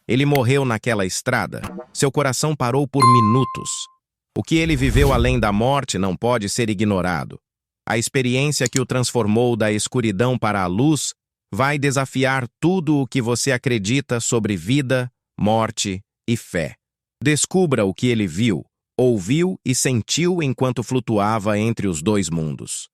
Ele morreu naquela estrada. Seu coração parou por minutos. O que ele viveu além da morte não pode ser ignorado. A experiência que o transformou da escuridão para a luz vai desafiar tudo o que você acredita sobre vida, morte e fé. Descubra o que ele viu, ouviu e sentiu enquanto flutuava entre os dois mundos.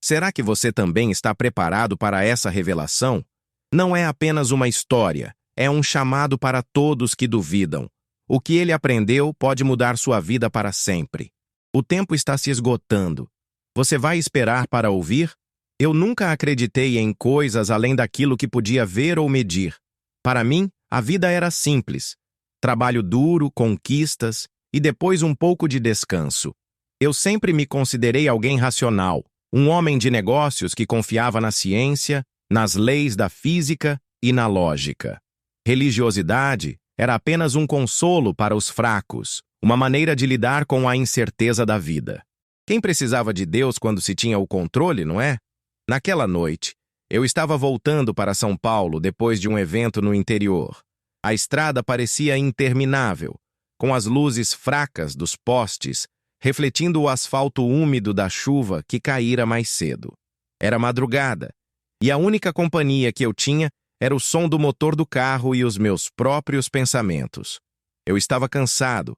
Será que você também está preparado para essa revelação? Não é apenas uma história, é um chamado para todos que duvidam. O que ele aprendeu pode mudar sua vida para sempre. O tempo está se esgotando. Você vai esperar para ouvir? Eu nunca acreditei em coisas além daquilo que podia ver ou medir. Para mim, a vida era simples. Trabalho duro, conquistas e depois um pouco de descanso. Eu sempre me considerei alguém racional, um homem de negócios que confiava na ciência, nas leis da física e na lógica. Religiosidade era apenas um consolo para os fracos, uma maneira de lidar com a incerteza da vida. Quem precisava de Deus quando se tinha o controle, não é? Naquela noite, eu estava voltando para São Paulo depois de um evento no interior. A estrada parecia interminável, com as luzes fracas dos postes refletindo o asfalto úmido da chuva que caíra mais cedo. Era madrugada, e a única companhia que eu tinha era o som do motor do carro e os meus próprios pensamentos. Eu estava cansado,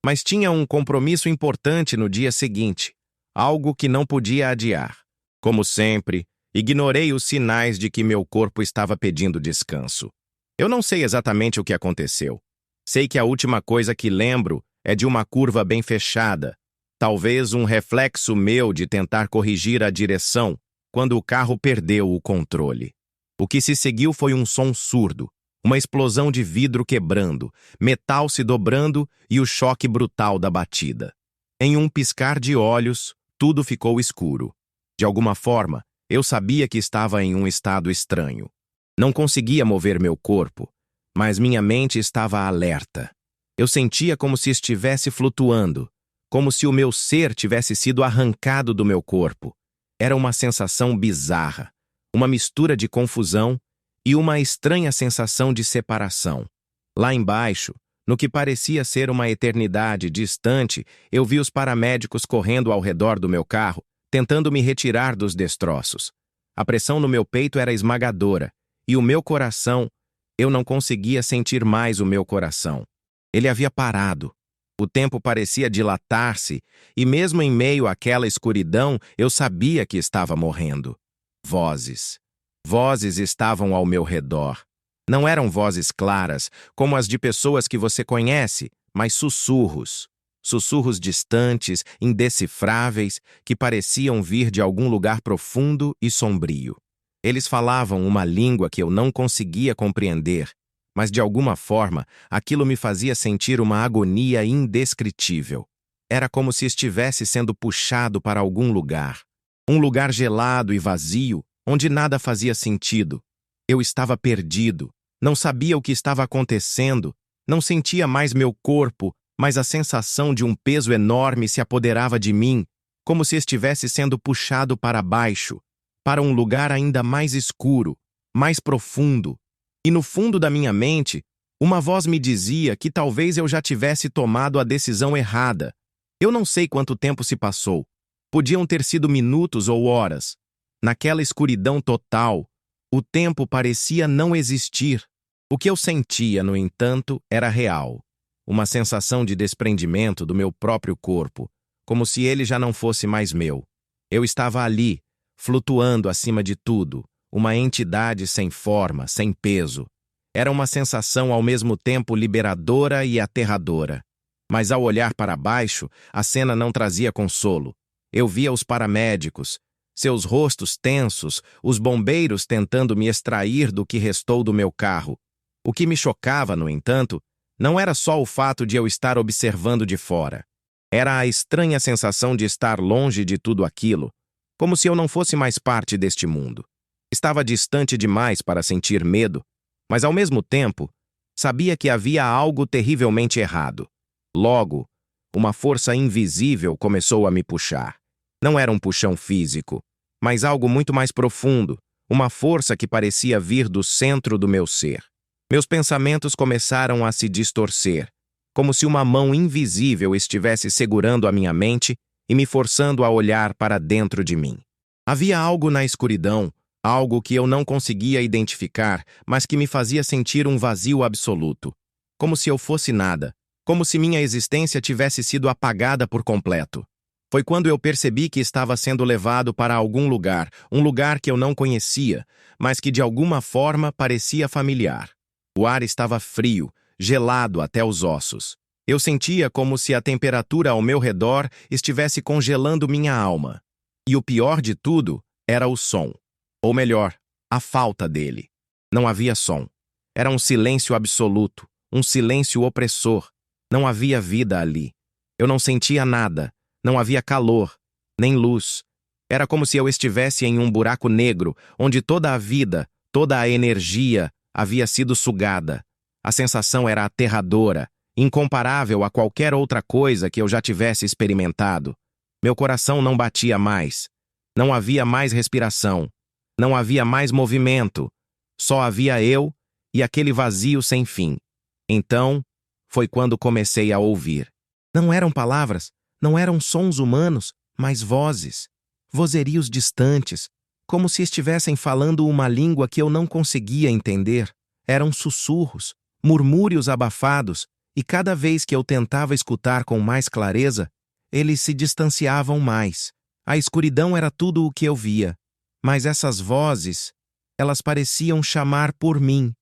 mas tinha um compromisso importante no dia seguinte, algo que não podia adiar. Como sempre, ignorei os sinais de que meu corpo estava pedindo descanso. Eu não sei exatamente o que aconteceu. Sei que a última coisa que lembro é de uma curva bem fechada, talvez um reflexo meu de tentar corrigir a direção quando o carro perdeu o controle. O que se seguiu foi um som surdo, uma explosão de vidro quebrando, metal se dobrando e o choque brutal da batida. Em um piscar de olhos, tudo ficou escuro. De alguma forma, eu sabia que estava em um estado estranho. Não conseguia mover meu corpo, mas minha mente estava alerta. Eu sentia como se estivesse flutuando, como se o meu ser tivesse sido arrancado do meu corpo. Era uma sensação bizarra, uma mistura de confusão e uma estranha sensação de separação. Lá embaixo, no que parecia ser uma eternidade distante, eu vi os paramédicos correndo ao redor do meu carro, tentando me retirar dos destroços. A pressão no meu peito era esmagadora, e o meu coração, eu não conseguia sentir mais o meu coração. Ele havia parado. O tempo parecia dilatar-se, e mesmo em meio àquela escuridão, eu sabia que estava morrendo. Vozes. Vozes estavam ao meu redor. Não eram vozes claras, como as de pessoas que você conhece, mas sussurros. Sussurros distantes, indecifráveis, que pareciam vir de algum lugar profundo e sombrio. Eles falavam uma língua que eu não conseguia compreender, mas de alguma forma aquilo me fazia sentir uma agonia indescritível. Era como se estivesse sendo puxado para algum lugar. Um lugar gelado e vazio, onde nada fazia sentido. Eu estava perdido, não sabia o que estava acontecendo, não sentia mais meu corpo, mas a sensação de um peso enorme se apoderava de mim, como se estivesse sendo puxado para baixo, para um lugar ainda mais escuro, mais profundo. E no fundo da minha mente, uma voz me dizia que talvez eu já tivesse tomado a decisão errada. Eu não sei quanto tempo se passou. Podiam ter sido minutos ou horas. Naquela escuridão total, o tempo parecia não existir. O que eu sentia, no entanto, era real. Uma sensação de desprendimento do meu próprio corpo, como se ele já não fosse mais meu. Eu estava ali, flutuando acima de tudo, uma entidade sem forma, sem peso. Era uma sensação ao mesmo tempo liberadora e aterradora. Mas ao olhar para baixo, a cena não trazia consolo. Eu via os paramédicos, seus rostos tensos, os bombeiros tentando me extrair do que restou do meu carro. O que me chocava, no entanto, não era só o fato de eu estar observando de fora. Era a estranha sensação de estar longe de tudo aquilo, como se eu não fosse mais parte deste mundo. Estava distante demais para sentir medo, mas ao mesmo tempo, sabia que havia algo terrivelmente errado. Logo, uma força invisível começou a me puxar. Não era um puxão físico, mas algo muito mais profundo, uma força que parecia vir do centro do meu ser. Meus pensamentos começaram a se distorcer, como se uma mão invisível estivesse segurando a minha mente e me forçando a olhar para dentro de mim. Havia algo na escuridão, algo que eu não conseguia identificar, mas que me fazia sentir um vazio absoluto, como se eu fosse nada, como se minha existência tivesse sido apagada por completo. Foi quando eu percebi que estava sendo levado para algum lugar, um lugar que eu não conhecia, mas que de alguma forma parecia familiar. O ar estava frio, gelado até os ossos. Eu sentia como se a temperatura ao meu redor estivesse congelando minha alma. E o pior de tudo era o som. Ou melhor, a falta dele. Não havia som. Era um silêncio absoluto, um silêncio opressor. Não havia vida ali. Eu não sentia nada. Não havia calor, nem luz. Era como se eu estivesse em um buraco negro, onde toda a vida, toda a energia havia sido sugada. A sensação era aterradora, incomparável a qualquer outra coisa que eu já tivesse experimentado. Meu coração não batia mais. Não havia mais respiração. Não havia mais movimento. Só havia eu e aquele vazio sem fim. Então, foi quando comecei a ouvir. Não eram palavras, não eram sons humanos, mas vozes. Vozerios distantes, como se estivessem falando uma língua que eu não conseguia entender. Eram sussurros, murmúrios abafados, e cada vez que eu tentava escutar com mais clareza, eles se distanciavam mais. A escuridão era tudo o que eu via. Mas essas vozes, elas pareciam chamar por mim,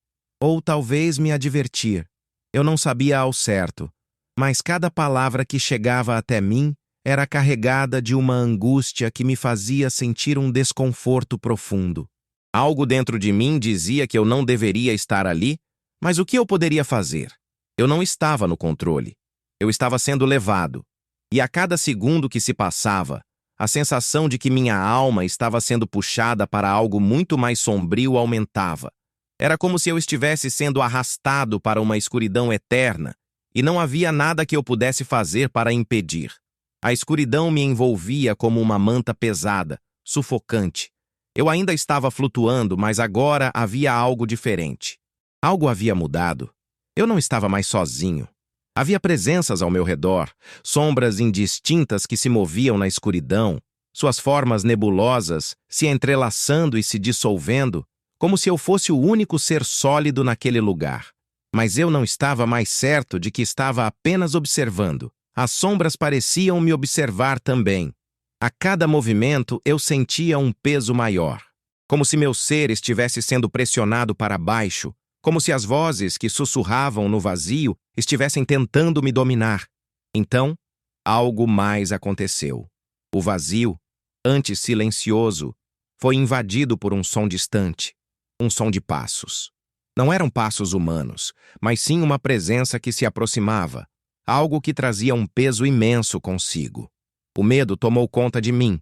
ou talvez me advertir. Eu não sabia ao certo, mas cada palavra que chegava até mim era carregada de uma angústia que me fazia sentir um desconforto profundo. Algo dentro de mim dizia que eu não deveria estar ali, mas o que eu poderia fazer? Eu não estava no controle. Eu estava sendo levado. E a cada segundo que se passava, a sensação de que minha alma estava sendo puxada para algo muito mais sombrio aumentava. Era como se eu estivesse sendo arrastado para uma escuridão eterna, e não havia nada que eu pudesse fazer para impedir. A escuridão me envolvia como uma manta pesada, sufocante. Eu ainda estava flutuando, mas agora havia algo diferente. Algo havia mudado. Eu não estava mais sozinho. Havia presenças ao meu redor, sombras indistintas que se moviam na escuridão, suas formas nebulosas se entrelaçando e se dissolvendo, como se eu fosse o único ser sólido naquele lugar. Mas eu não estava mais certo de que estava apenas observando. As sombras pareciam me observar também. A cada movimento eu sentia um peso maior, como se meu ser estivesse sendo pressionado para baixo, como se as vozes que sussurravam no vazio estivessem tentando me dominar. Então, algo mais aconteceu. O vazio, antes silencioso, foi invadido por um som distante, um som de passos. Não eram passos humanos, mas sim uma presença que se aproximava, algo que trazia um peso imenso consigo. O medo tomou conta de mim,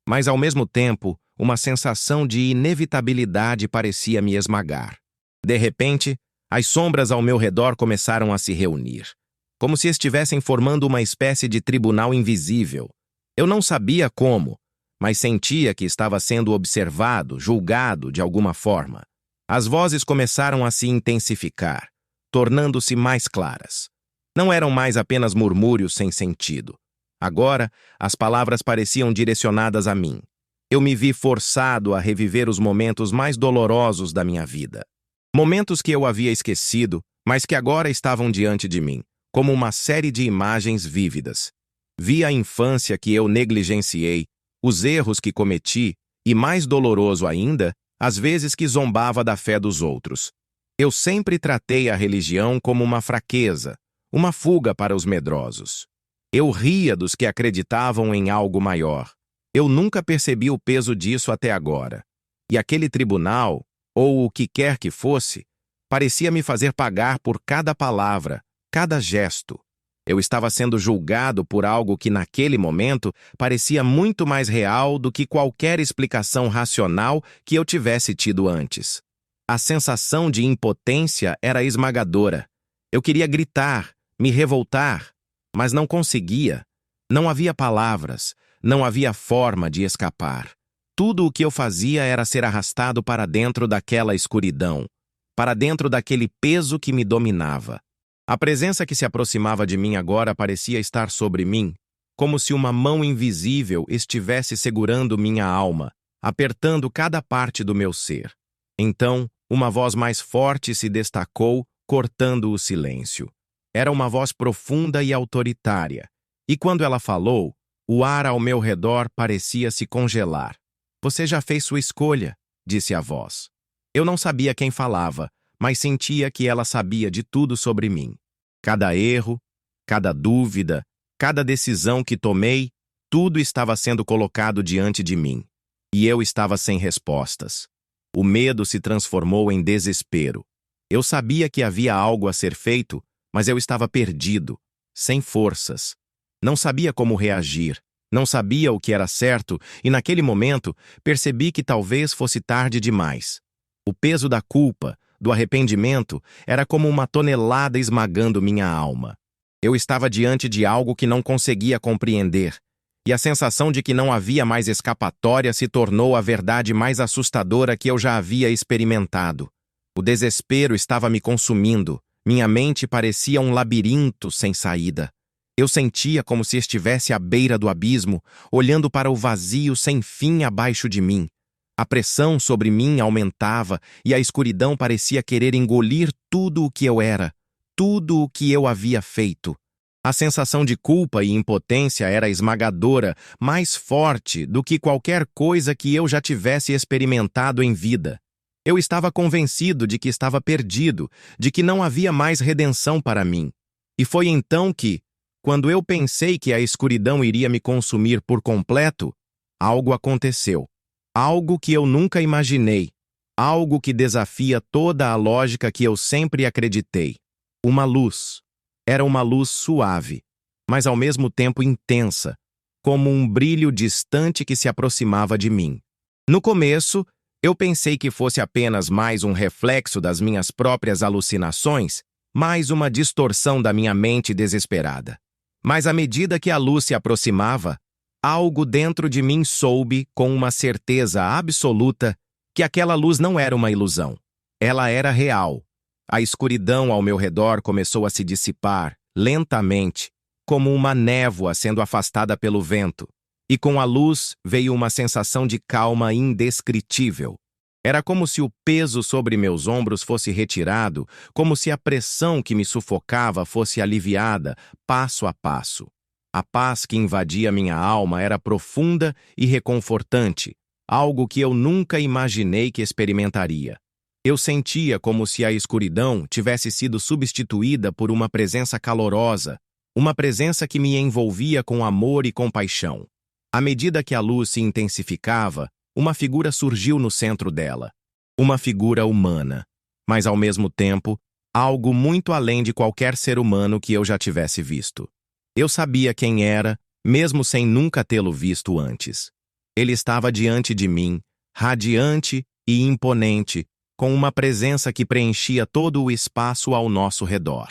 mas ao mesmo tempo, uma sensação de inevitabilidade parecia me esmagar. De repente, as sombras ao meu redor começaram a se reunir, como se estivessem formando uma espécie de tribunal invisível. Eu não sabia como, mas sentia que estava sendo observado, julgado de alguma forma. As vozes começaram a se intensificar, tornando-se mais claras. Não eram mais apenas murmúrios sem sentido. Agora, as palavras pareciam direcionadas a mim. Eu me vi forçado a reviver os momentos mais dolorosos da minha vida. Momentos que eu havia esquecido, mas que agora estavam diante de mim, como uma série de imagens vívidas. Vi a infância que eu negligenciei, os erros que cometi e, mais doloroso ainda, as vezes que zombava da fé dos outros. Eu sempre tratei a religião como uma fraqueza, uma fuga para os medrosos. Eu ria dos que acreditavam em algo maior. Eu nunca percebi o peso disso até agora. E aquele tribunal, ou o que quer que fosse, parecia me fazer pagar por cada palavra, cada gesto. Eu estava sendo julgado por algo que naquele momento parecia muito mais real do que qualquer explicação racional que eu tivesse tido antes. A sensação de impotência era esmagadora. Eu queria gritar, me revoltar, mas não conseguia. Não havia palavras, não havia forma de escapar. Tudo o que eu fazia era ser arrastado para dentro daquela escuridão, para dentro daquele peso que me dominava. A presença que se aproximava de mim agora parecia estar sobre mim, como se uma mão invisível estivesse segurando minha alma, apertando cada parte do meu ser. Então, uma voz mais forte se destacou, cortando o silêncio. Era uma voz profunda e autoritária, e quando ela falou, o ar ao meu redor parecia se congelar. "Você já fez sua escolha", disse a voz. Eu não sabia quem falava, mas sentia que ela sabia de tudo sobre mim. Cada erro, cada dúvida, cada decisão que tomei, tudo estava sendo colocado diante de mim. E eu estava sem respostas. O medo se transformou em desespero. Eu sabia que havia algo a ser feito, mas eu estava perdido, sem forças. Não sabia como reagir, não sabia o que era certo e, naquele momento, percebi que talvez fosse tarde demais. O peso da culpa, do arrependimento, era como uma tonelada esmagando minha alma. Eu estava diante de algo que não conseguia compreender, e a sensação de que não havia mais escapatória se tornou a verdade mais assustadora que eu já havia experimentado. O desespero estava me consumindo, minha mente parecia um labirinto sem saída. Eu sentia como se estivesse à beira do abismo, olhando para o vazio sem fim abaixo de mim. A pressão sobre mim aumentava e a escuridão parecia querer engolir tudo o que eu era, tudo o que eu havia feito. A sensação de culpa e impotência era esmagadora, mais forte do que qualquer coisa que eu já tivesse experimentado em vida. Eu estava convencido de que estava perdido, de que não havia mais redenção para mim. E foi então que, quando eu pensei que a escuridão iria me consumir por completo, algo aconteceu. Algo que eu nunca imaginei. Algo que desafia toda a lógica que eu sempre acreditei. Uma luz. Era uma luz suave, mas ao mesmo tempo intensa, como um brilho distante que se aproximava de mim. No começo, eu pensei que fosse apenas mais um reflexo das minhas próprias alucinações, mais uma distorção da minha mente desesperada. Mas à medida que a luz se aproximava, algo dentro de mim soube, com uma certeza absoluta, que aquela luz não era uma ilusão. Ela era real. A escuridão ao meu redor começou a se dissipar, lentamente, como uma névoa sendo afastada pelo vento. E com a luz veio uma sensação de calma indescritível. Era como se o peso sobre meus ombros fosse retirado, como se a pressão que me sufocava fosse aliviada, passo a passo. A paz que invadia minha alma era profunda e reconfortante, algo que eu nunca imaginei que experimentaria. Eu sentia como se a escuridão tivesse sido substituída por uma presença calorosa, uma presença que me envolvia com amor e compaixão. À medida que a luz se intensificava, uma figura surgiu no centro dela. Uma figura humana, mas ao mesmo tempo, algo muito além de qualquer ser humano que eu já tivesse visto. Eu sabia quem era, mesmo sem nunca tê-lo visto antes. Ele estava diante de mim, radiante e imponente, com uma presença que preenchia todo o espaço ao nosso redor.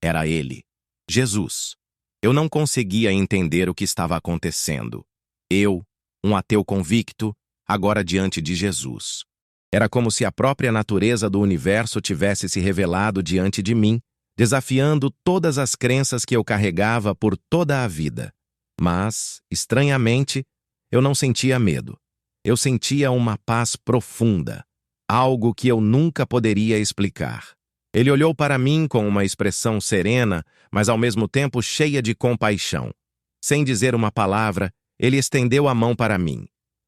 Era ele, Jesus. Eu não conseguia entender o que estava acontecendo. Eu, um ateu convicto, agora diante de Jesus. Era como se a própria natureza do universo tivesse se revelado diante de mim, desafiando todas as crenças que eu carregava por toda a vida. Mas, estranhamente, eu não sentia medo. Eu sentia uma paz profunda, algo que eu nunca poderia explicar. Ele olhou para mim com uma expressão serena, mas ao mesmo tempo cheia de compaixão. Sem dizer uma palavra, ele estendeu a mão para mim.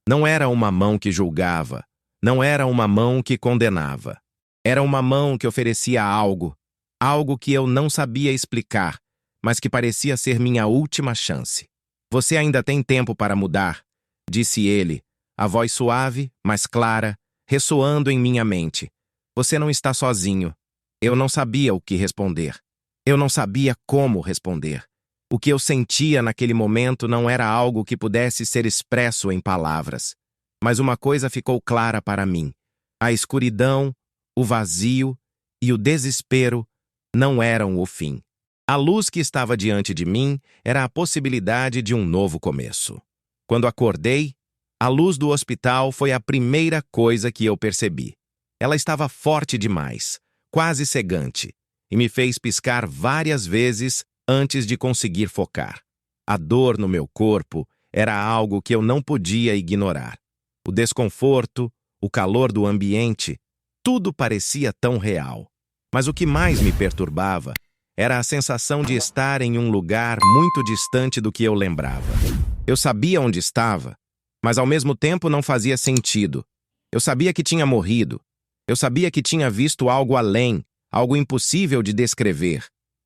Não era uma mão que julgava, não era uma mão que condenava. Era uma mão que oferecia algo, algo que eu não sabia explicar, mas que parecia ser minha última chance. "Você ainda tem tempo para mudar", disse ele, a voz suave, mas clara, ressoando em minha mente. "Você não está sozinho." Eu não sabia o que responder. Eu não sabia como responder. O que eu sentia naquele momento não era algo que pudesse ser expresso em palavras. Mas uma coisa ficou clara para mim. A escuridão, o vazio e o desespero não eram o fim. A luz que estava diante de mim era a possibilidade de um novo começo. Quando acordei, a luz do hospital foi a primeira coisa que eu percebi. Ela estava forte demais, quase cegante, e me fez piscar várias vezes antes de conseguir focar. A dor no meu corpo era algo que eu não podia ignorar. O desconforto, o calor do ambiente, tudo parecia tão real. Mas o que mais me perturbava era a sensação de estar em um lugar muito distante do que eu lembrava. Eu sabia onde estava, mas ao mesmo tempo não fazia sentido. Eu sabia que tinha morrido. Eu sabia que tinha visto algo além, algo impossível de descrever.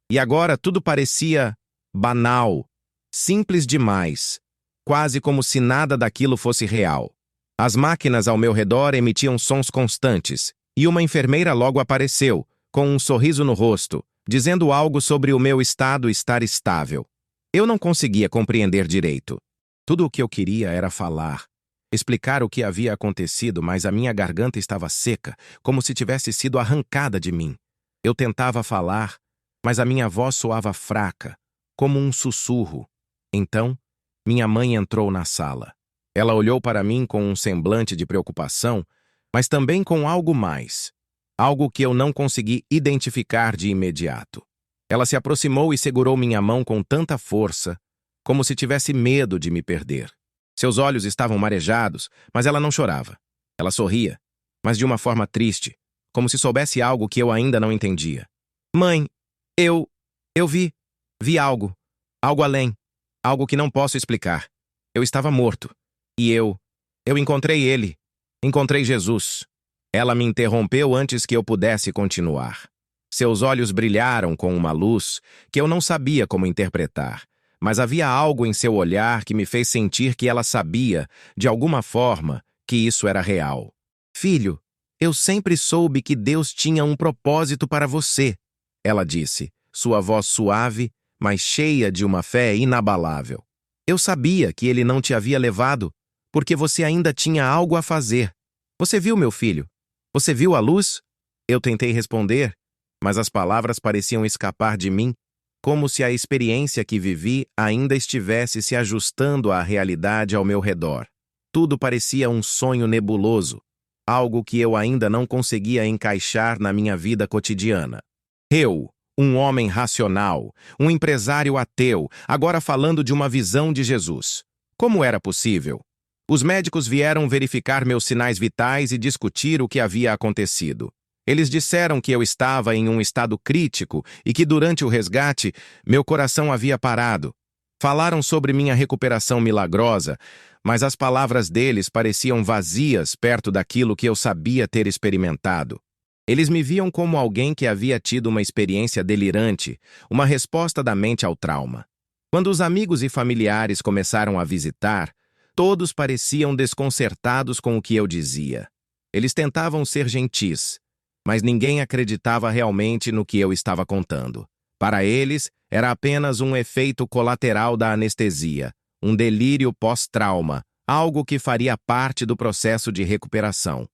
E agora tudo parecia banal, simples demais, quase como se nada daquilo fosse real. As máquinas ao meu redor emitiam sons constantes, e uma enfermeira logo apareceu, com um sorriso no rosto, dizendo algo sobre o meu estado estar estável. Eu não conseguia compreender direito. Tudo o que eu queria era falar, explicar o que havia acontecido, mas a minha garganta estava seca, como se tivesse sido arrancada de mim. Eu tentava falar, mas a minha voz soava fraca, como um sussurro. Então, minha mãe entrou na sala. Ela olhou para mim com um semblante de preocupação, mas também com algo mais. Algo que eu não consegui identificar de imediato. Ela se aproximou e segurou minha mão com tanta força, como se tivesse medo de me perder. Seus olhos estavam marejados, mas ela não chorava. Ela sorria, mas de uma forma triste, como se soubesse algo que eu ainda não entendia. Mãe, eu vi algo além, algo que não posso explicar. Eu estava morto, e eu encontrei ele, encontrei Jesus. Ela me interrompeu antes que eu pudesse continuar. Seus olhos brilharam com uma luz que eu não sabia como interpretar, mas havia algo em seu olhar que me fez sentir que ela sabia, de alguma forma, que isso era real. Filho, eu sempre soube que Deus tinha um propósito para você, ela disse, sua voz suave, mas cheia de uma fé inabalável. Eu sabia que ele não te havia levado, porque você ainda tinha algo a fazer. Você viu, meu filho? Você viu a luz? Eu tentei responder, mas as palavras pareciam escapar de mim, como se a experiência que vivi ainda estivesse se ajustando à realidade ao meu redor. Tudo parecia um sonho nebuloso, algo que eu ainda não conseguia encaixar na minha vida cotidiana. Eu, um homem racional, um empresário ateu, agora falando de uma visão de Jesus. Como era possível? Os médicos vieram verificar meus sinais vitais e discutir o que havia acontecido. Eles disseram que eu estava em um estado crítico e que durante o resgate, meu coração havia parado. Falaram sobre minha recuperação milagrosa, mas as palavras deles pareciam vazias perto daquilo que eu sabia ter experimentado. Eles me viam como alguém que havia tido uma experiência delirante, uma resposta da mente ao trauma. Quando os amigos e familiares começaram a visitar, todos pareciam desconcertados com o que eu dizia. Eles tentavam ser gentis, mas ninguém acreditava realmente no que eu estava contando. Para eles, era apenas um efeito colateral da anestesia, um delírio pós-trauma, algo que faria parte do processo de recuperação.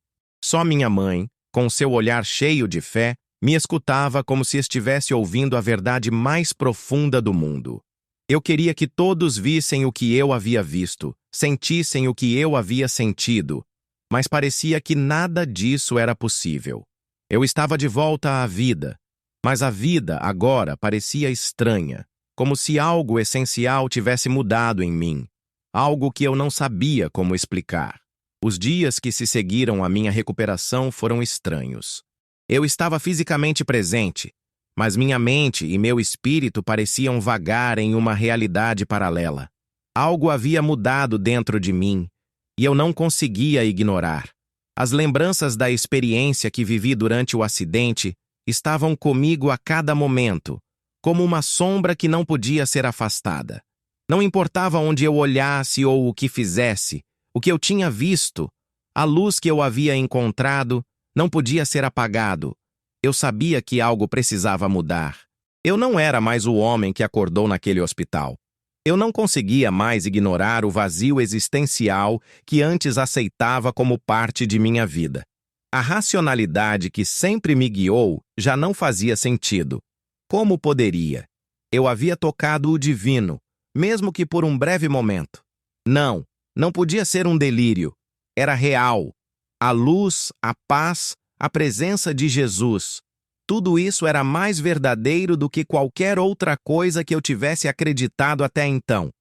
Só minha mãe, com seu olhar cheio de fé, me escutava como se estivesse ouvindo a verdade mais profunda do mundo. Eu queria que todos vissem o que eu havia visto, sentissem o que eu havia sentido, mas parecia que nada disso era possível. Eu estava de volta à vida, mas a vida agora parecia estranha, como se algo essencial tivesse mudado em mim, algo que eu não sabia como explicar. Os dias que se seguiram à minha recuperação foram estranhos. Eu estava fisicamente presente, mas minha mente e meu espírito pareciam vagar em uma realidade paralela. Algo havia mudado dentro de mim, e eu não conseguia ignorar. As lembranças da experiência que vivi durante o acidente estavam comigo a cada momento, como uma sombra que não podia ser afastada. Não importava onde eu olhasse ou o que fizesse, o que eu tinha visto, a luz que eu havia encontrado, não podia ser apagado. Eu sabia que algo precisava mudar. Eu não era mais o homem que acordou naquele hospital. Eu não conseguia mais ignorar o vazio existencial que antes aceitava como parte de minha vida. A racionalidade que sempre me guiou já não fazia sentido. Como poderia? Eu havia tocado o divino, mesmo que por um breve momento. Não podia ser um delírio. Era real. A luz, a paz, a presença de Jesus. Tudo isso era mais verdadeiro do que qualquer outra coisa que eu tivesse acreditado até então.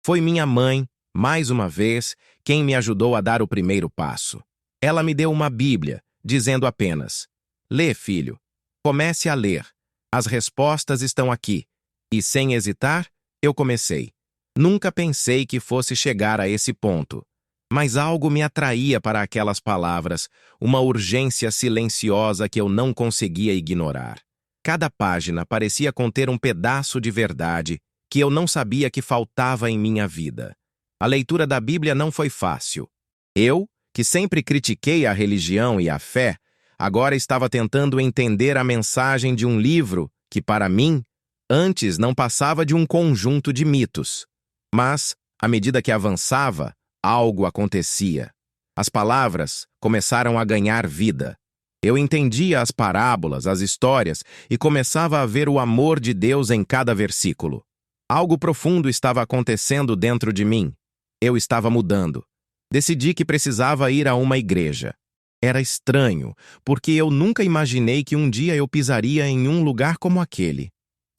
Foi minha mãe, mais uma vez, quem me ajudou a dar o primeiro passo. Ela me deu uma Bíblia, dizendo apenas: "Lê, filho. Comece a ler. As respostas estão aqui." E sem hesitar, eu comecei. Nunca pensei que fosse chegar a esse ponto. Mas algo me atraía para aquelas palavras, uma urgência silenciosa que eu não conseguia ignorar. Cada página parecia conter um pedaço de verdade que eu não sabia que faltava em minha vida. A leitura da Bíblia não foi fácil. Eu, que sempre critiquei a religião e a fé, agora estava tentando entender a mensagem de um livro que, para mim, antes não passava de um conjunto de mitos. Mas, à medida que avançava, algo acontecia. As palavras começaram a ganhar vida. Eu entendia as parábolas, as histórias, e começava a ver o amor de Deus em cada versículo. Algo profundo estava acontecendo dentro de mim. Eu estava mudando. Decidi que precisava ir a uma igreja. Era estranho, porque eu nunca imaginei que um dia eu pisaria em um lugar como aquele.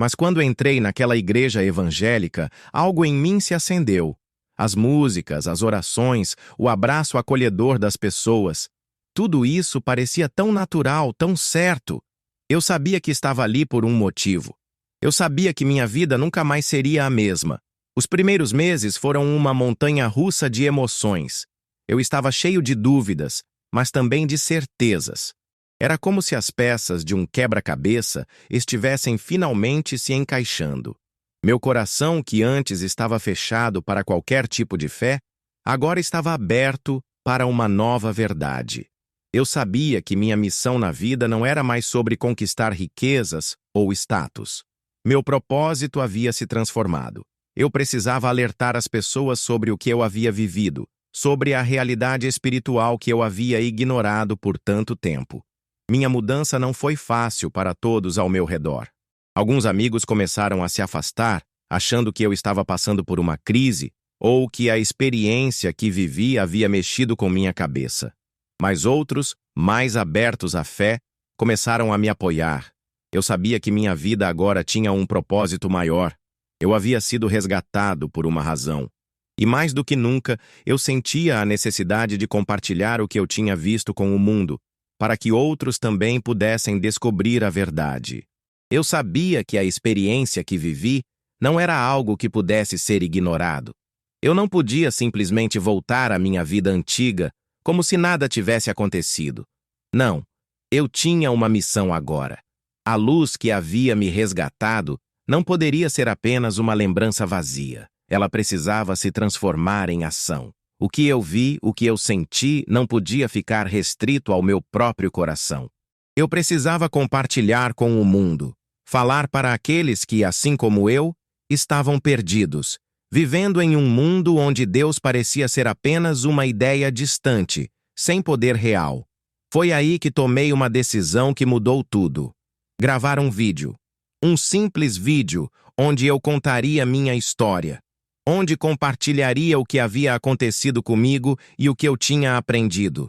Mas quando entrei naquela igreja evangélica, algo em mim se acendeu. As músicas, as orações, o abraço acolhedor das pessoas. Tudo isso parecia tão natural, tão certo. Eu sabia que estava ali por um motivo. Eu sabia que minha vida nunca mais seria a mesma. Os primeiros meses foram uma montanha-russa de emoções. Eu estava cheio de dúvidas, mas também de certezas. Era como se as peças de um quebra-cabeça estivessem finalmente se encaixando. Meu coração, que antes estava fechado para qualquer tipo de fé, agora estava aberto para uma nova verdade. Eu sabia que minha missão na vida não era mais sobre conquistar riquezas ou status. Meu propósito havia se transformado. Eu precisava alertar as pessoas sobre o que eu havia vivido, sobre a realidade espiritual que eu havia ignorado por tanto tempo. Minha mudança não foi fácil para todos ao meu redor. Alguns amigos começaram a se afastar, achando que eu estava passando por uma crise ou que a experiência que vivi havia mexido com minha cabeça. Mas outros, mais abertos à fé, começaram a me apoiar. Eu sabia que minha vida agora tinha um propósito maior. Eu havia sido resgatado por uma razão. E mais do que nunca, eu sentia a necessidade de compartilhar o que eu tinha visto com o mundo, para que outros também pudessem descobrir a verdade. Eu sabia que a experiência que vivi não era algo que pudesse ser ignorado. Eu não podia simplesmente voltar à minha vida antiga como se nada tivesse acontecido. Não, eu tinha uma missão agora. A luz que havia me resgatado não poderia ser apenas uma lembrança vazia. Ela precisava se transformar em ação. O que eu vi, o que eu senti, não podia ficar restrito ao meu próprio coração. Eu precisava compartilhar com o mundo, falar para aqueles que, assim como eu, estavam perdidos, vivendo em um mundo onde Deus parecia ser apenas uma ideia distante, sem poder real. Foi aí que tomei uma decisão que mudou tudo. Gravar um vídeo. Um simples vídeo onde eu contaria minha história, onde compartilharia o que havia acontecido comigo e o que eu tinha aprendido.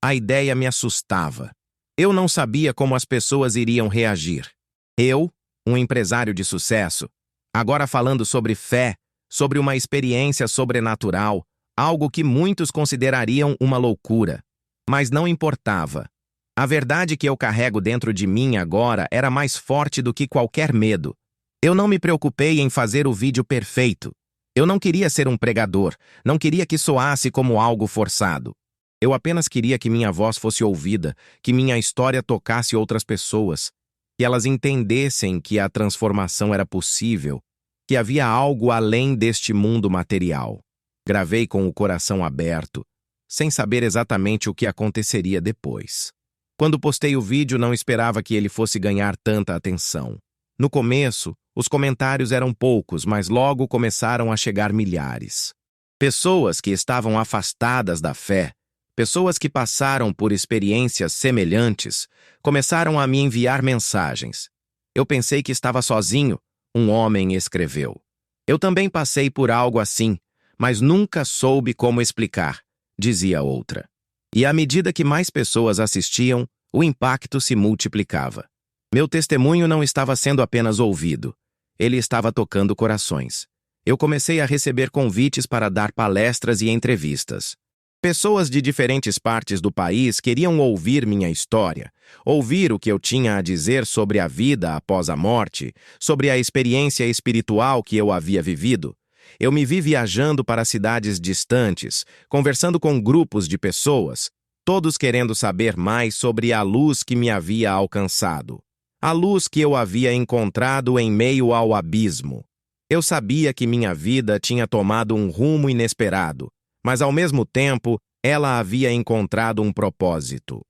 A ideia me assustava. Eu não sabia como as pessoas iriam reagir. Eu, um empresário de sucesso, agora falando sobre fé, sobre uma experiência sobrenatural, algo que muitos considerariam uma loucura. Mas não importava. A verdade que eu carrego dentro de mim agora era mais forte do que qualquer medo. Eu não me preocupei em fazer o vídeo perfeito. Eu não queria ser um pregador, não queria que soasse como algo forçado. Eu apenas queria que minha voz fosse ouvida, que minha história tocasse outras pessoas, que elas entendessem que a transformação era possível, que havia algo além deste mundo material. Gravei com o coração aberto, sem saber exatamente o que aconteceria depois. Quando postei o vídeo, não esperava que ele fosse ganhar tanta atenção. No começo, os comentários eram poucos, mas logo começaram a chegar milhares. Pessoas que estavam afastadas da fé, pessoas que passaram por experiências semelhantes, começaram a me enviar mensagens. Eu pensei que estava sozinho, um homem escreveu. Eu também passei por algo assim, mas nunca soube como explicar, dizia outra. E à medida que mais pessoas assistiam, o impacto se multiplicava. Meu testemunho não estava sendo apenas ouvido, ele estava tocando corações. Eu comecei a receber convites para dar palestras e entrevistas. Pessoas de diferentes partes do país queriam ouvir minha história, ouvir o que eu tinha a dizer sobre a vida após a morte, sobre a experiência espiritual que eu havia vivido. Eu me vi viajando para cidades distantes, conversando com grupos de pessoas, todos querendo saber mais sobre a luz que me havia alcançado. A luz que eu havia encontrado em meio ao abismo. Eu sabia que minha vida tinha tomado um rumo inesperado, mas ao mesmo tempo, ela havia encontrado um propósito.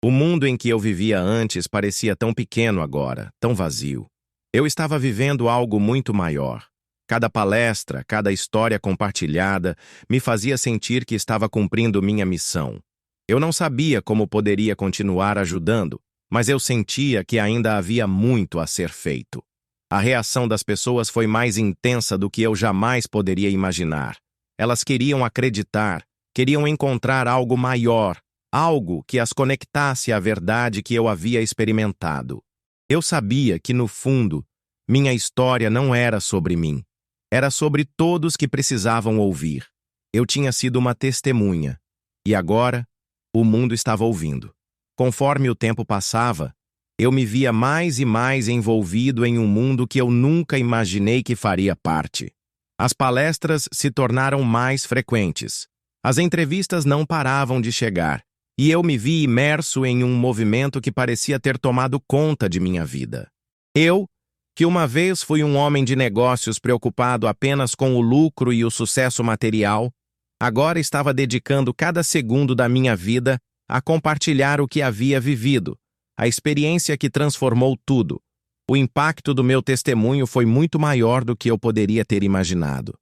O mundo em que eu vivia antes parecia tão pequeno agora, tão vazio. Eu estava vivendo algo muito maior. Cada palestra, cada história compartilhada me fazia sentir que estava cumprindo minha missão. Eu não sabia como poderia continuar ajudando, mas eu sentia que ainda havia muito a ser feito. A reação das pessoas foi mais intensa do que eu jamais poderia imaginar. Elas queriam acreditar, queriam encontrar algo maior, algo que as conectasse à verdade que eu havia experimentado. Eu sabia que, no fundo, minha história não era sobre mim. Era sobre todos que precisavam ouvir. Eu tinha sido uma testemunha. E agora, o mundo estava ouvindo. Conforme o tempo passava, eu me via mais e mais envolvido em um mundo que eu nunca imaginei que faria parte. As palestras se tornaram mais frequentes. As entrevistas não paravam de chegar, e eu me vi imerso em um movimento que parecia ter tomado conta de minha vida. Eu, que uma vez fui um homem de negócios preocupado apenas com o lucro e o sucesso material, agora estava dedicando cada segundo da minha vida a compartilhar o que havia vivido, a experiência que transformou tudo. O impacto do meu testemunho foi muito maior do que eu poderia ter imaginado.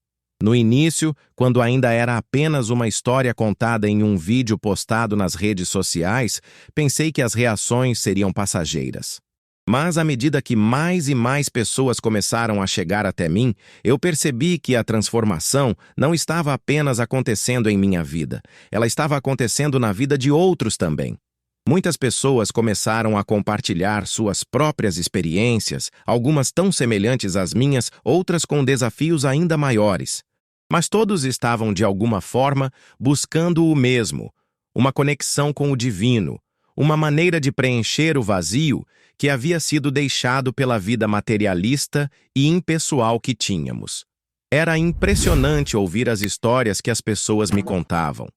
No início, quando ainda era apenas uma história contada em um vídeo postado nas redes sociais, pensei que as reações seriam passageiras. Mas à medida que mais e mais pessoas começaram a chegar até mim, eu percebi que a transformação não estava apenas acontecendo em minha vida, ela estava acontecendo na vida de outros também. Muitas pessoas começaram a compartilhar suas próprias experiências, algumas tão semelhantes às minhas, outras com desafios ainda maiores. Mas todos estavam, de alguma forma, buscando o mesmo, uma conexão com o divino, uma maneira de preencher o vazio que havia sido deixado pela vida materialista e impessoal que tínhamos. Era impressionante ouvir as histórias que as pessoas me contavam.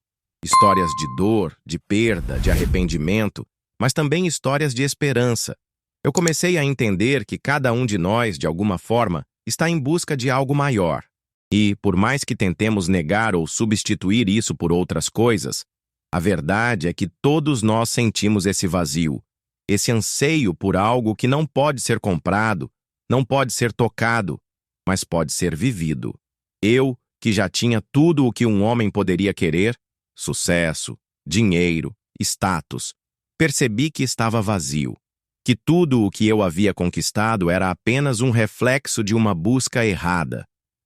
Histórias de dor, de perda, de arrependimento, mas também histórias de esperança. Eu comecei a entender que cada um de nós, de alguma forma, está em busca de algo maior. E, por mais que tentemos negar ou substituir isso por outras coisas, a verdade é que todos nós sentimos esse vazio, esse anseio por algo que não pode ser comprado, não pode ser tocado, mas pode ser vivido. Eu, que já tinha tudo o que um homem poderia querer, sucesso, dinheiro, status, percebi que estava vazio, que tudo o que eu havia conquistado era apenas um reflexo de uma busca errada,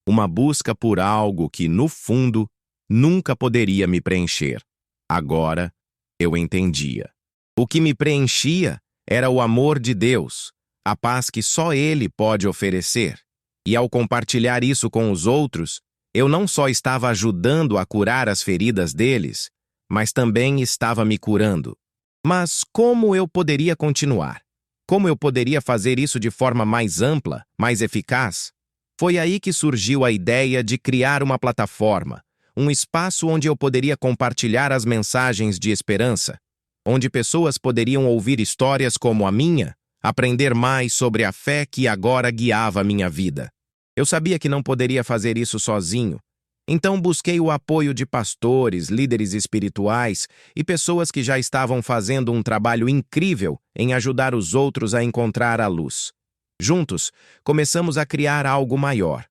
uma busca por algo que, no fundo, nunca poderia me preencher. Agora, eu entendia. O que me preenchia era o amor de Deus, a paz que só Ele pode oferecer. E ao compartilhar isso com os outros, eu não só estava ajudando a curar as feridas deles, mas também estava me curando. Mas como eu poderia continuar? Como eu poderia fazer isso de forma mais ampla, mais eficaz? Foi aí que surgiu a ideia de criar uma plataforma, um espaço onde eu poderia compartilhar as mensagens de esperança, onde pessoas poderiam ouvir histórias como a minha, aprender mais sobre a fé que agora guiava minha vida. Eu sabia que não poderia fazer isso sozinho, então busquei o apoio de pastores, líderes espirituais e pessoas que já estavam fazendo um trabalho incrível em ajudar os outros a encontrar a luz. Juntos, começamos a criar algo maior,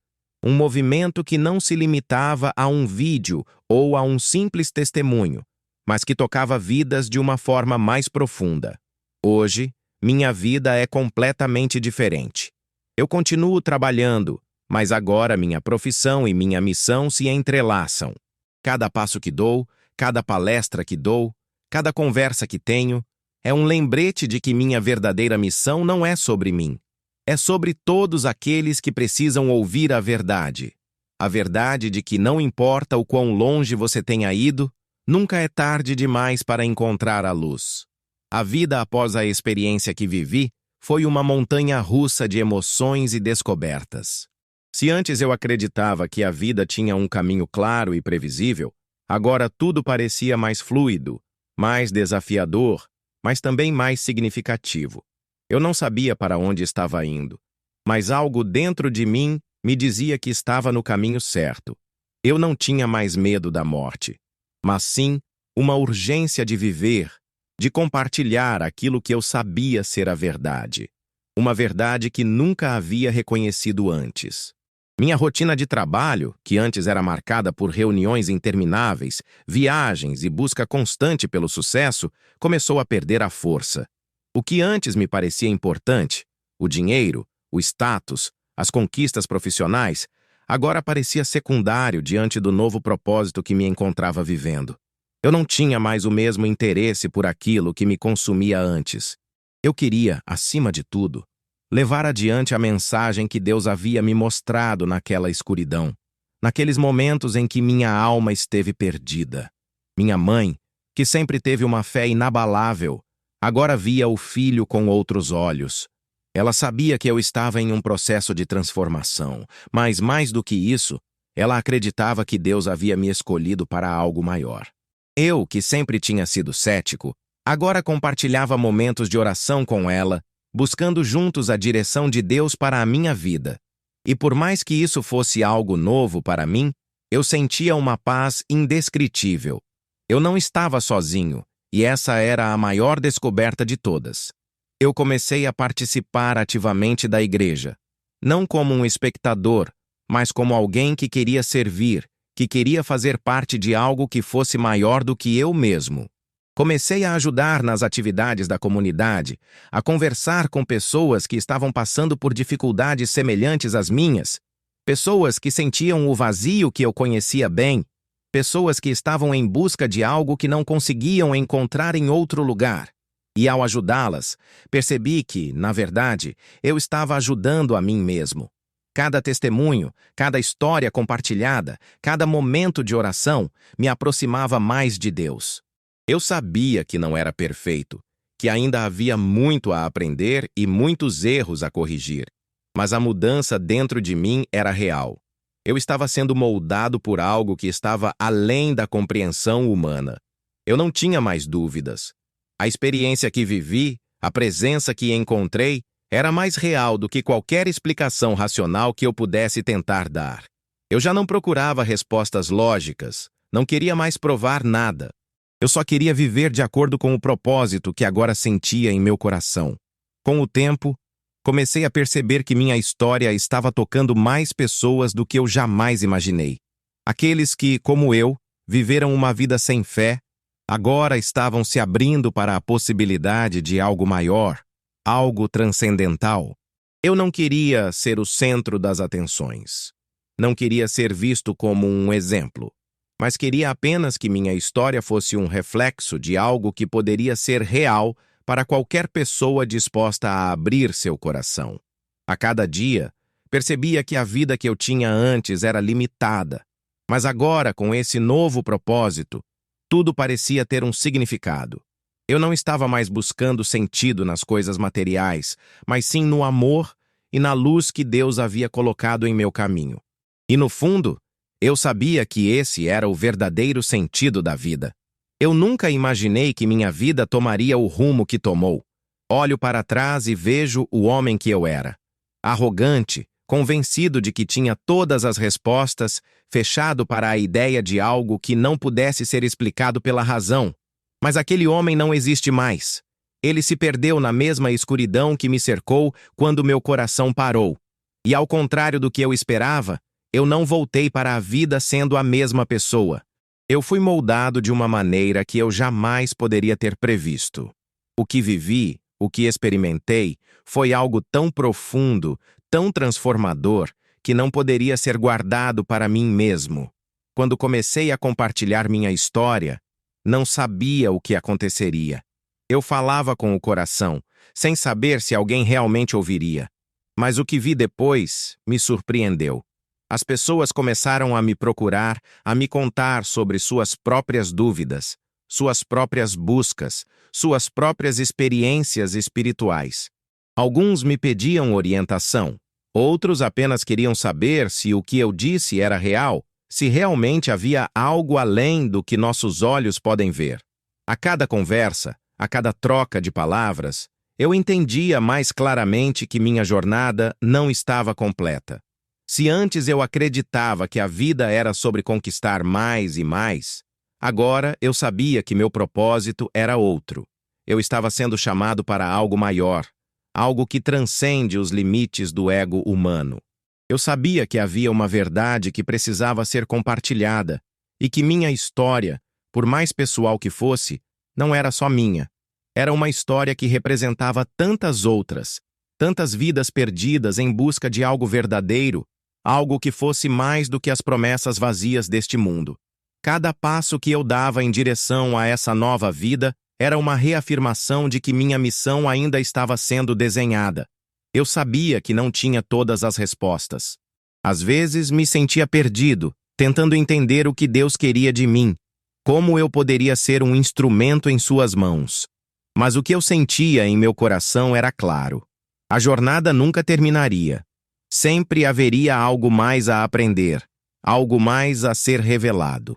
um movimento que não se limitava a um vídeo ou a um simples testemunho, mas que tocava vidas de uma forma mais profunda. Hoje, minha vida é completamente diferente. Eu continuo trabalhando, mas agora minha profissão e minha missão se entrelaçam. Cada passo que dou, cada palestra que dou, cada conversa que tenho, é um lembrete de que minha verdadeira missão não é sobre mim. É sobre todos aqueles que precisam ouvir a verdade. A verdade de que não importa o quão longe você tenha ido, nunca é tarde demais para encontrar a luz. A vida após a experiência que vivi foi uma montanha-russa de emoções e descobertas. Se antes eu acreditava que a vida tinha um caminho claro e previsível, agora tudo parecia mais fluido, mais desafiador, mas também mais significativo. Eu não sabia para onde estava indo, mas algo dentro de mim me dizia que estava no caminho certo. Eu não tinha mais medo da morte, mas sim uma urgência de viver, de compartilhar aquilo que eu sabia ser a verdade. Uma verdade que nunca havia reconhecido antes. Minha rotina de trabalho, que antes era marcada por reuniões intermináveis, viagens e busca constante pelo sucesso, começou a perder a força. O que antes me parecia importante, o dinheiro, o status, as conquistas profissionais, agora parecia secundário diante do novo propósito que me encontrava vivendo. Eu não tinha mais o mesmo interesse por aquilo que me consumia antes. Eu queria, acima de tudo, levar adiante a mensagem que Deus havia me mostrado naquela escuridão, naqueles momentos em que minha alma esteve perdida. Minha mãe, que sempre teve uma fé inabalável, agora via o filho com outros olhos. Ela sabia que eu estava em um processo de transformação, mas mais do que isso, ela acreditava que Deus havia me escolhido para algo maior. Eu, que sempre tinha sido cético, agora compartilhava momentos de oração com ela, buscando juntos a direção de Deus para a minha vida. E por mais que isso fosse algo novo para mim, eu sentia uma paz indescritível. Eu não estava sozinho, e essa era a maior descoberta de todas. Eu comecei a participar ativamente da igreja, não como um espectador, mas como alguém que queria servir, que queria fazer parte de algo que fosse maior do que eu mesmo. Comecei a ajudar nas atividades da comunidade, a conversar com pessoas que estavam passando por dificuldades semelhantes às minhas, pessoas que sentiam o vazio que eu conhecia bem, pessoas que estavam em busca de algo que não conseguiam encontrar em outro lugar. E ao ajudá-las, percebi que, na verdade, eu estava ajudando a mim mesmo. Cada testemunho, cada história compartilhada, cada momento de oração me aproximava mais de Deus. Eu sabia que não era perfeito, que ainda havia muito a aprender e muitos erros a corrigir. Mas a mudança dentro de mim era real. Eu estava sendo moldado por algo que estava além da compreensão humana. Eu não tinha mais dúvidas. A experiência que vivi, a presença que encontrei, era mais real do que qualquer explicação racional que eu pudesse tentar dar. Eu já não procurava respostas lógicas, não queria mais provar nada. Eu só queria viver de acordo com o propósito que agora sentia em meu coração. Com o tempo, comecei a perceber que minha história estava tocando mais pessoas do que eu jamais imaginei. Aqueles que, como eu, viveram uma vida sem fé, agora estavam se abrindo para a possibilidade de algo maior, algo transcendental. Eu não queria ser o centro das atenções. Não queria ser visto como um exemplo, mas queria apenas que minha história fosse um reflexo de algo que poderia ser real para qualquer pessoa disposta a abrir seu coração. A cada dia, percebia que a vida que eu tinha antes era limitada, mas agora, com esse novo propósito, tudo parecia ter um significado. Eu não estava mais buscando sentido nas coisas materiais, mas sim no amor e na luz que Deus havia colocado em meu caminho. E no fundo, eu sabia que esse era o verdadeiro sentido da vida. Eu nunca imaginei que minha vida tomaria o rumo que tomou. Olho para trás e vejo o homem que eu era. Arrogante, convencido de que tinha todas as respostas, fechado para a ideia de algo que não pudesse ser explicado pela razão. Mas aquele homem não existe mais. Ele se perdeu na mesma escuridão que me cercou quando meu coração parou. E ao contrário do que eu esperava, eu não voltei para a vida sendo a mesma pessoa. Eu fui moldado de uma maneira que eu jamais poderia ter previsto. O que vivi, o que experimentei, foi algo tão profundo, tão transformador, que não poderia ser guardado para mim mesmo. Quando comecei a compartilhar minha história, não sabia o que aconteceria. Eu falava com o coração, sem saber se alguém realmente ouviria. Mas o que vi depois me surpreendeu. As pessoas começaram a me procurar, a me contar sobre suas próprias dúvidas, suas próprias buscas, suas próprias experiências espirituais. Alguns me pediam orientação, outros apenas queriam saber se o que eu disse era real, se realmente havia algo além do que nossos olhos podem ver. A cada conversa, a cada troca de palavras, eu entendia mais claramente que minha jornada não estava completa. Se antes eu acreditava que a vida era sobre conquistar mais e mais, agora eu sabia que meu propósito era outro. Eu estava sendo chamado para algo maior, algo que transcende os limites do ego humano. Eu sabia que havia uma verdade que precisava ser compartilhada e que minha história, por mais pessoal que fosse, não era só minha. Era uma história que representava tantas outras, tantas vidas perdidas em busca de algo verdadeiro, algo que fosse mais do que as promessas vazias deste mundo. Cada passo que eu dava em direção a essa nova vida era uma reafirmação de que minha missão ainda estava sendo desenhada. Eu sabia que não tinha todas as respostas. Às vezes me sentia perdido, tentando entender o que Deus queria de mim, como eu poderia ser um instrumento em suas mãos. Mas o que eu sentia em meu coração era claro. A jornada nunca terminaria. Sempre haveria algo mais a aprender, algo mais a ser revelado.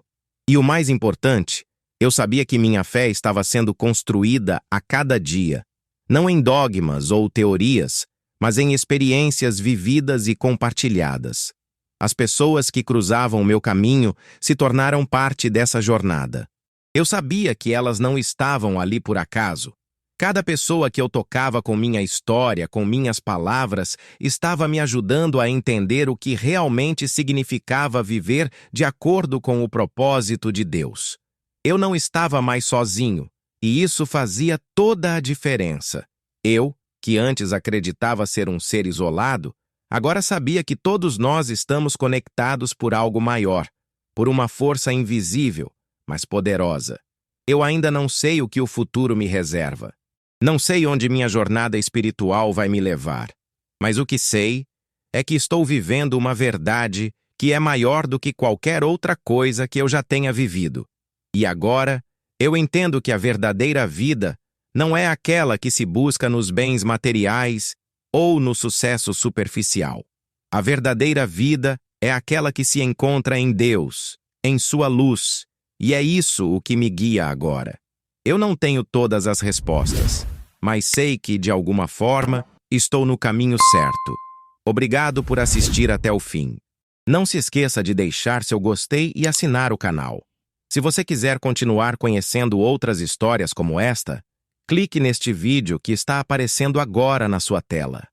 E o mais importante, eu sabia que minha fé estava sendo construída a cada dia, não em dogmas ou teorias, mas em experiências vividas e compartilhadas. As pessoas que cruzavam o meu caminho se tornaram parte dessa jornada. Eu sabia que elas não estavam ali por acaso. Cada pessoa que eu tocava com minha história, com minhas palavras, estava me ajudando a entender o que realmente significava viver de acordo com o propósito de Deus. Eu não estava mais sozinho, e isso fazia toda a diferença. Eu, que antes acreditava ser um ser isolado, agora sabia que todos nós estamos conectados por algo maior, por uma força invisível, mas poderosa. Eu ainda não sei o que o futuro me reserva. Não sei onde minha jornada espiritual vai me levar, mas o que sei é que estou vivendo uma verdade que é maior do que qualquer outra coisa que eu já tenha vivido. E agora, eu entendo que a verdadeira vida não é aquela que se busca nos bens materiais ou no sucesso superficial. A verdadeira vida é aquela que se encontra em Deus, em sua luz, e é isso o que me guia agora. Eu não tenho todas as respostas, mas sei que, de alguma forma, estou no caminho certo. Obrigado por assistir até o fim. Não se esqueça de deixar seu gostei e assinar o canal. Se você quiser continuar conhecendo outras histórias como esta, clique neste vídeo que está aparecendo agora na sua tela.